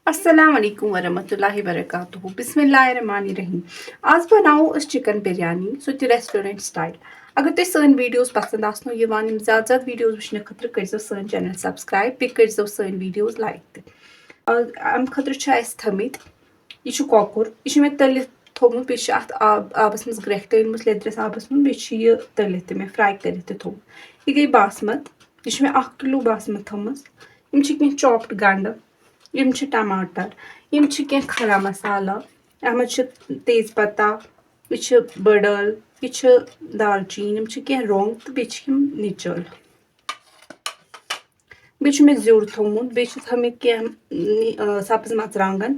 अस्सलाम वालेकुम वरहमतुल्लाहि वबरकातुहू बिस्मिल्लाहिर्रहमानिर्रहीम। आज बनाओ अस चिकन बिरयानी सो ते रेस्टोरेंट स्टाइल। अगर तुम सन वीडियोस पसंद आसनो यवान यम ज़्यादा वीडियोस वुचने खतर करिजो सन चैनल सब्सक्राइब पे करिजो सन वीडियोस लाइक ते अम खतर छ अस थमित यह छु कॉकर यह मे तलित थोमुत बे अत आबस मज ग्रेख तलमस लेद्रस आबस मज बे यह तलित मे फ्राई करित थोमुत यह गई बासमत यह मे 1 किलो बासमत थमस यम छ कह चॉप्ड गंड यम छ टमाटर यम छ कह खड़ा मसाला अत मज छ तेज पत्ता यह छ बड़ल यह छ दालचीन यम छ कह रोंग तो बे छ यम निचल बे छ मे ज़्यूर थोमुत बे छ थमित कह सब्ज मर्चांगन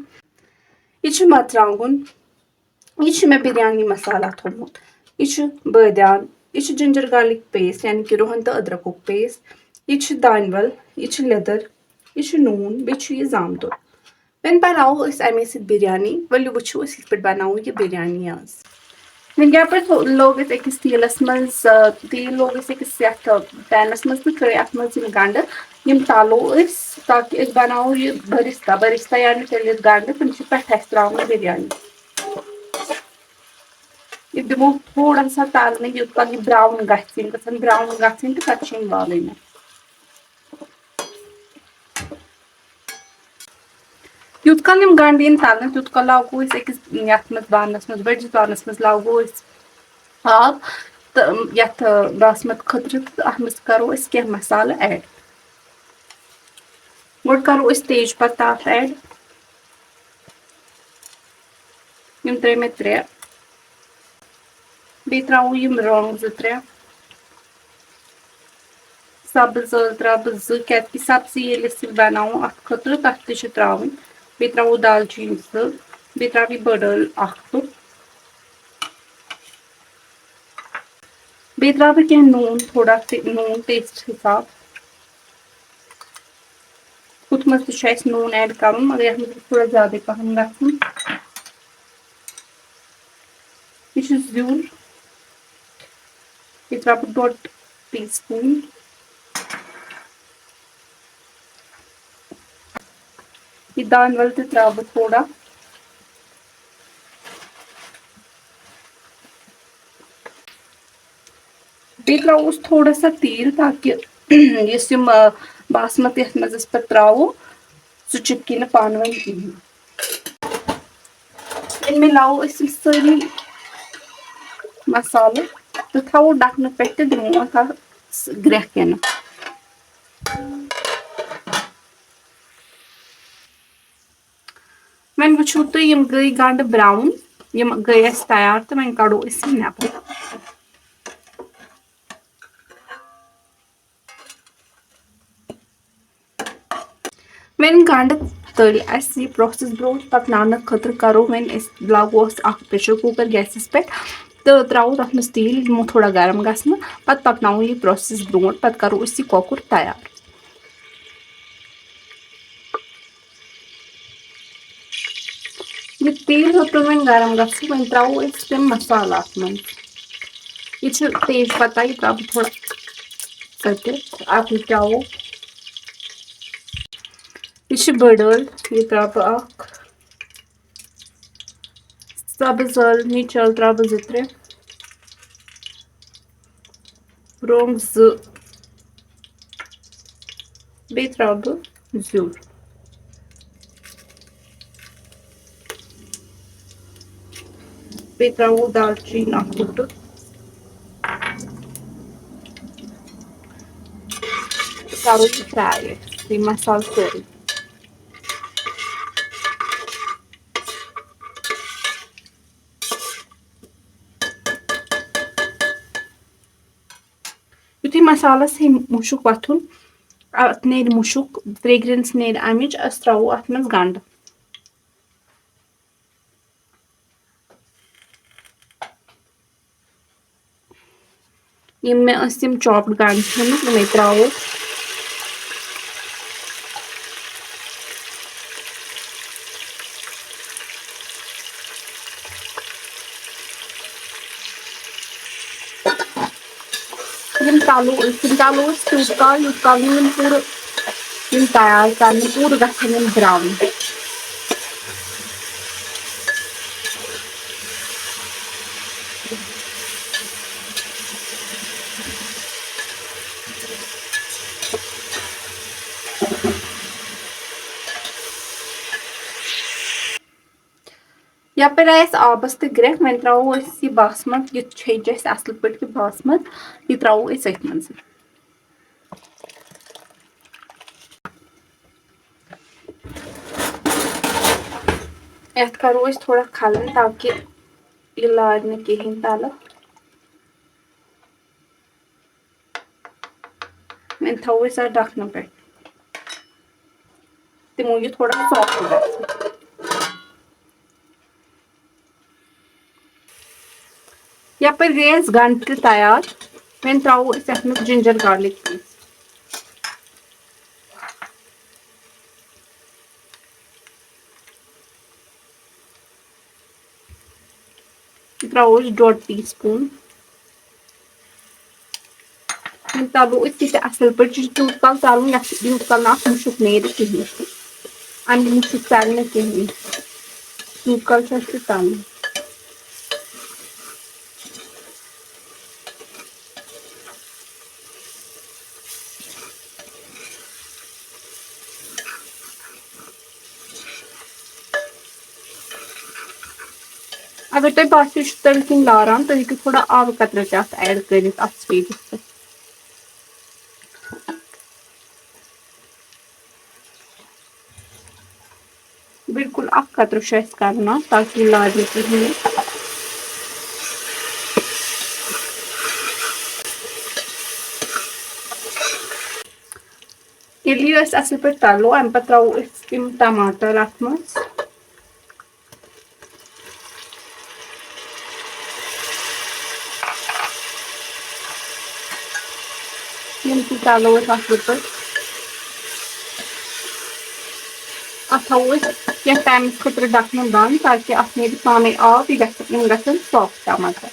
यह छ मर्चांगन यह छ मे बिरयानी मसाला थोमुत यह छ बादाम यह छ जिंजर गार्लिक पेस्ट यानी कि रोहन तो अदरकुक पेस्ट यह छ दानवल यह छ लेदर यह छ नून बे छ यह जामतुर वन बनाओ अमे बिरयानी वलु वुचो अस यथ पे बनाओ यह बिरयानी आज वन क्या पे लोग अकिस तेलस मज तेल लोग अकिस पैनस मज तो त्र अत मज गंड यम तलो ताकि बनाओ यह बरिस्ता बरिस्ता यानी तलित गंड तम पे त्रावन बिरयानी यह दिमो थोड़ा सा तलने यूत कल यह ब्राउन गन ब्राउन गन तो पे वालन यूत कल यम गंड इन तलने तूत कल लागो अकिस यथ मज बानस मज बड़िस बानस मज लागो आब तो यथ बासमत खतर अत मज करो कह मसाला ऐड गोड करो तेज पत्ता ऐड यम त्रे मे त्रे बे त्रो यम रोंग 2-3 सब्ज त्रा बह 2 क्या सब्जी ये बनाओ अत खतर तथ त्रावन बे त्रो दालचीन 2 बे त्र बड़ल 1 बे त्र कह नून थोड़ा नून टेस्ट हिसाब हुत मज तो नून ऐड कर मगर ये थोड़ा ज्यादा पहन गन यह ज़्यूर यह त्र 1.5 टीस्पून यह दानवल त्र थोड़ा बे त्रो थोड़ा सा तेल ताकि इस बासमत यथ मज पे त्रो सह चिपकी पान वन कहें मिलाओ सारी मसाले तो थो ढकन पे दिमो ग्रेख यन वन वुचो तुम यम गई गंड ब्राउन यम गई तैयार तो वन कड़ो नबर वन गंड तल यह प्रोसेस ब्रो पकन खतर करो वन लागो प्रेशर कुकर गैस पे तो त्रो तथ मज तेल दिमो थोड़ा गर्म गसन पत पकनो यह प्रोसेस ब्रो पत करो यह कॉकर तैयार यह तेल होतो वन गर्म गसन वन त्रो तम मसाला अत मन यह तेज पत्ता यह त्र थोड़ा अत त्रो यह बड़ल यह त्र सब्ज निचल त्र 2-3 रोंग 2 बे त्र ज़्यूर बे त्र दालचीन 1 करो फ्राई मसाल सोरी युथी मसालस हे मुशुक वथुन अत नेर मुशुक फ्रेग्रेंस नेर अमिच अस त्रो अत मज गंड यम मे चॉप्ड गंड यम त्रो यम तलो यूत कल यूत कल पूर तैयार कर पूर गन ब्राउन यपर आयस आबस तो ग्रेख वो त्रो यह बासमत यह छेज असल पे बासमत यह त्रो अथ मज यथ करो थोड़ा खलन ताकि यह लाग न कहें तल वो थो ढकन पे तमो यह थोड़ा सॉफ्ट यपर गई गंड तैयार वो त्रो अथ ginger garlic paste throw 1.5 teaspoon तलो असल पे तूत कल तलन यूत कल ना मुशुक नेर कहें अमे मुशुक चल ना कहें तूत कल तलन अगर तुम बासी तल लारान तुम हेकु थोड़ा आब कतर अत ऐड कर स्टेजस पे बिल्कुल कतर करना ताकि लार कहें ये असल पे तलो अम पे त्रो तम टमाटर अत मज यम तलो असल पे अत थो कह टाइम खुद ढकन बंद ताकि अत नीर पाने आब यह गन सॉफ्ट टमाटर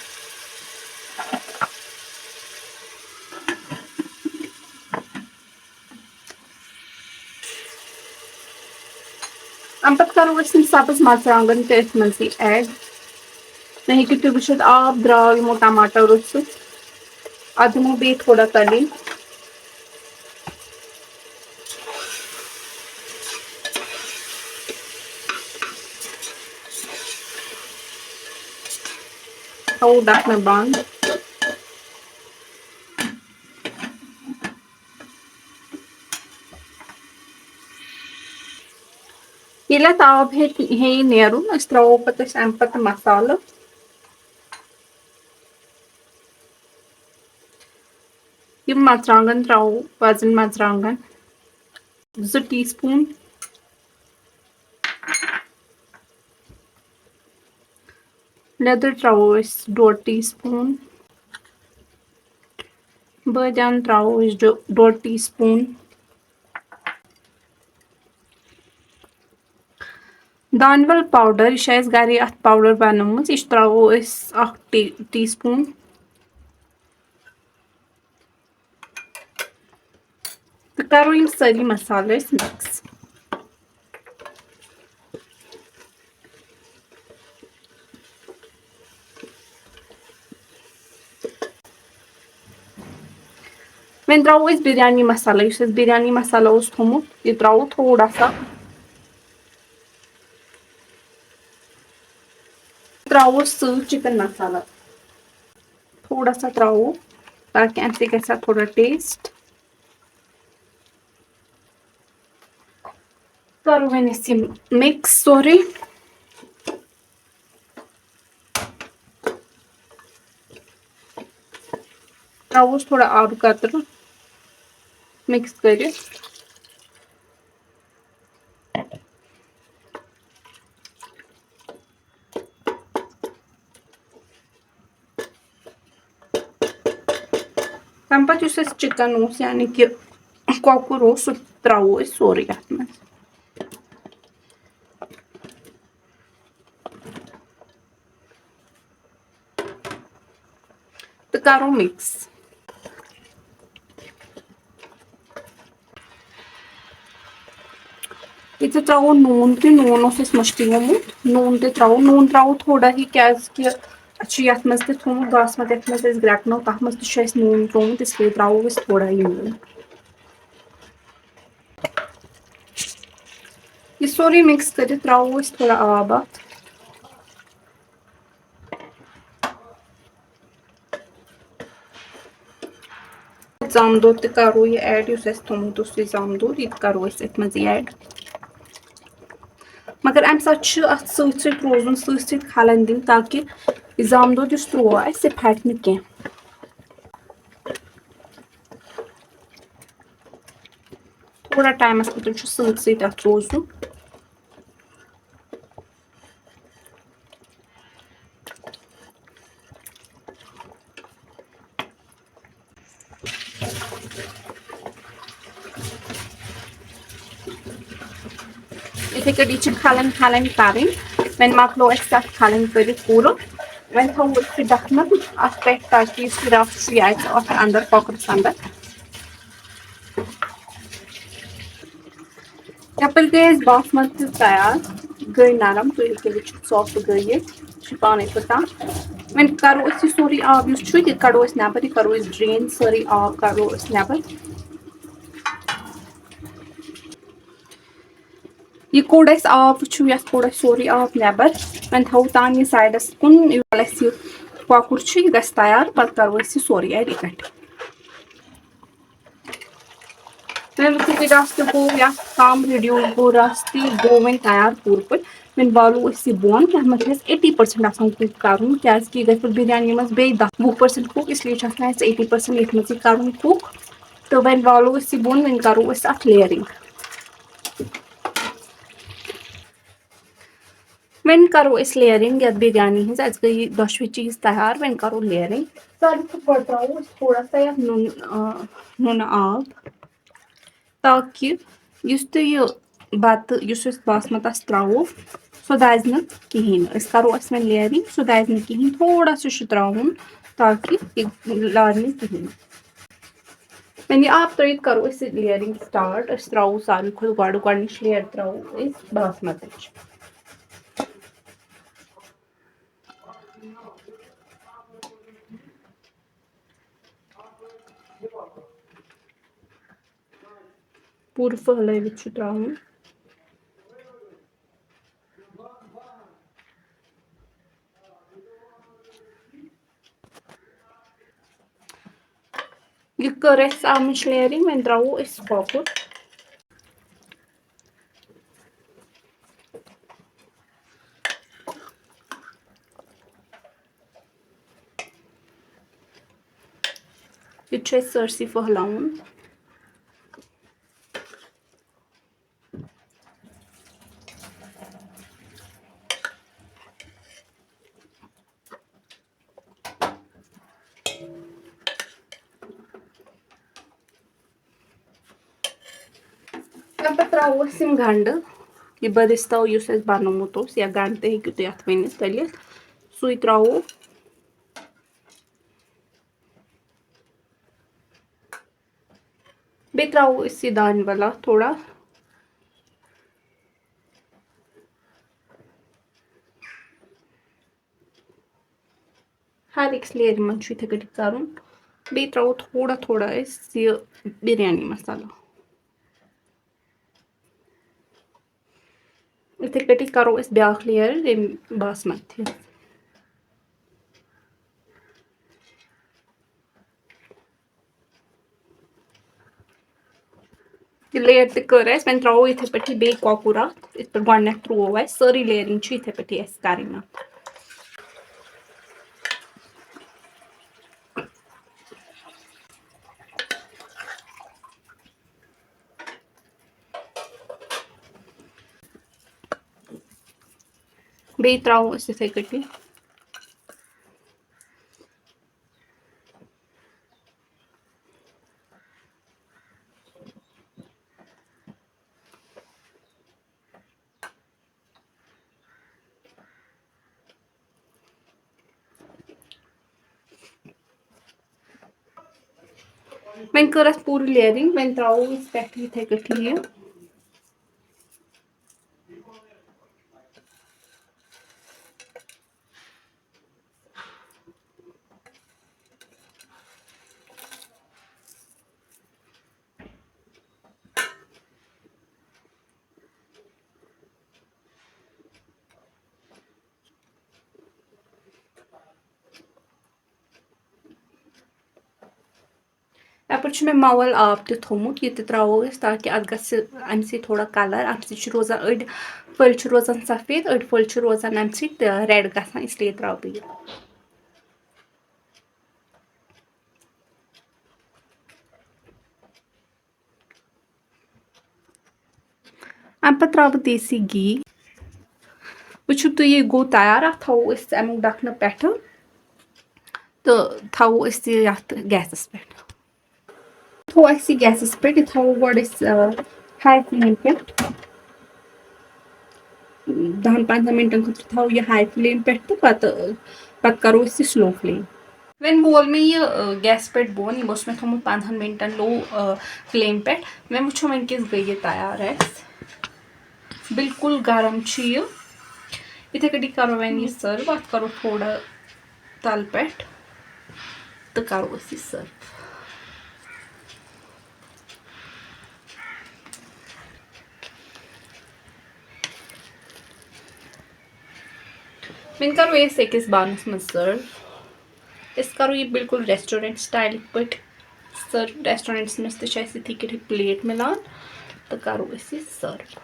अम पे करो सब्ज मरचांगन तथ मज ऐड मे हेकु तुम वुचित आब द्राव यमो टमाटरो सत दिमो बे थोड़ा तलिन थो ढकन बंद ये आब हे नेरुन त्रो पे अम पे मसाल यम मरचांगन त्रो वजन मरचांगन 2 टीस्पून लेदर त्रो 1.5 टीस्पून बादाम त्रो 1.5 टीस्पून दानवल पाउडर यह गर अत पाउडर बनमुत यह त्रो 1 टीस्पून तो करो यम सारी मसाले मिक्स वो त्रो बिरयानी मसाला बिरयानी मसाला थोमुत यह त्रो थोड़ा सा त्रो चिकन मसाला थोड़ा सा त्रो ताकि अम ग थोड़ा टेस्ट करो वन मिक्स सोरे त्रो थोड़ा आब कतर मिक्स कर तम पे चिकन यानी कि कौकुर सह त्रो सोरे अत मज तो करो मिक्स ये त्रो नून नून मुश्किल गोमुत नून त्रो नून त्रो थोड़ा ही क्या यथ मज थोमुत बासमत यथ मज ग्रेकनो तथ मज नून त्रोमुत इसलिए त्रो थोड़ा ही नून यह सोरे मिक्स कर त्रो थोड़ा आब अत Zamdod te karo ये ऐड युस अस थोमुत उस zamdod ये करो अस इत मज ऐड मगर अम सत अत सत रोजन सत खलन दिन ताकि zamdod युस त्रो अस फट न कह थोड़ा टाइमस खुद सत अत रोजन इथे कटी खलन खलन करें वन मकलो अत खलन कर पूरा वन थो ढकन अत पे ताकि रफ अत अंदर कॉकरस अंदर यपर गई बासमती तैयार गई नरम तुम वो सॉफ्ट गई पाने फुटान वन करो सोरी आब यह कड़ो नबर यह करो ड्रेन सारी आब कड़ो नबर यह कोड़ आब वो ये कोड़ सोरी आब नबर वन थो तान यह साइडस कुन यह कॉकुर यह ग तैयार पे करो यह सोरी ऐड इकट्ठे रस गो या कम रिड्यूस गो रस गो वन तैयार पूर पे वन वालो बोन तथ मे 80% कुक कर क्या ग बिरयानी मज बे 10-20% कुक इसलिए 80% ये मज कर कुक तो वन वालो बोन वन करो अत लेयरिंग वन करो लेयरिंग ये बिरयानी हज अस गई दशवे चीज तैयार वन करो लेयरिंग सारे गो त्रो थोड़ा सा ये नुन आब ताकि यह बत बासमतस त्रो सो दज न कहें करो वन लेयरिंग सो दज न कहें थोड़ा सा त्रुन ताकि यह लार कहें वन यह आब त्रित करो लेयरिंग स्टार्ट त्रो सारे खुद गोडनिच लेयर त्रो बासमत पूर फहलवित त्रुन यह कर आमच लेयरिंग वन त्रो कॉकुर यह सरसी फहलाउन पे त्रो गंड यह बदिस्तव बनोमुत या गंड ते हेकु तुम अत वन तलित सु त्रो बे त्रो दान वाला थोड़ा हर एक लेयर मज इथे कटी कर बे त्रो थोड़ा थोड़ा यह बिरयानी मसाला इथे कटी करो ब्या लेयर बासमती लेयर तक वन त्रो इथे पे बे कॉकुर इत पे गोडनेथ त्रो सारी लेयरिंग इथे पे कर बे त्रो इथे कटी वन कर पूरी लेयरिंग वन त्रो पे इथे कटी यपर छु मे मवल आब ते थोमुत ये ते त्रावो अस ताकि अत गछ अमि से थोड़ा कलर अमि से छु रोजान अड फल छु रोजान सफेद अड फल छु रोजान अमि से रेड गछान इसलिए त्राव बे ये। अम पे त्राव देसी घी वुचु तो ये गो तैयार अत थवो अस अमुक ढकन पेठ तो थवो अस यत गैसस पेठ थो अस गैसस पेठ ये थवो गोड अस हाई फ्लेम पे 10-15 मिनटन खुद थवो ये हाई फ्लेम पे तो पत करो अस स्लो फ्लेम वन वोल मे ये गैस पे बोन यह मे थोमुत 15 मिनटन लो फ्लेम पे वन वो वन किस गई ये तैयार है बिल्कुल गरम यह इथे कटी करो वन यह सर्व अत करो थोड़ा तल पे तो करो अस सर्व। वन करो ये अकिस बानस मज सर्व अस करो ये बिल्कुल रेस्टोरेंट स्टाइल पे सर्व रेस्टोरेंट्स मज ते प्लेट मिलान तो करो अस सर्व।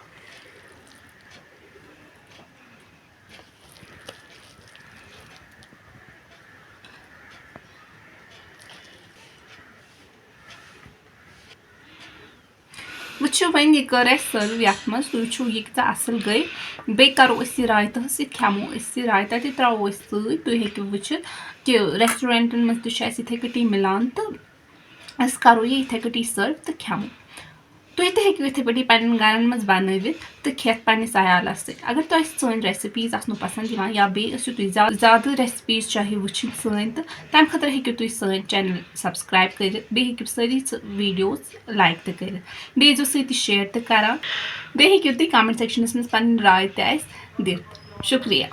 वो वन यह कर सर्व ये मज तुम यह असल गई बे करो अस रायता खेमो अस रायता ते त्रो तुम हेकु वुचित कि रेस्टोरेंटन मज इथे कटी मिलान तो अस करो ये इथे कटी सर्व तो खेमो तुम ते हेकु इथे पे पन्न गरन मज बनवित तो खेत पन्निस अयालस सत। अगर तुम सन रेसिपीज आसनो पसंद या तुम ज्यादा रेसिपीज चाहे वुचिन सन तो तम खतर हेकु तुम सन चैनल सब्सक्राइब कर बे हेकु सारी वीडियोस लाइक तो कर बे जो सत शेयर तो करान बे हेकु तुम कमेंट सेक्शनस मज पन्न राय ते दित। शुक्रिया।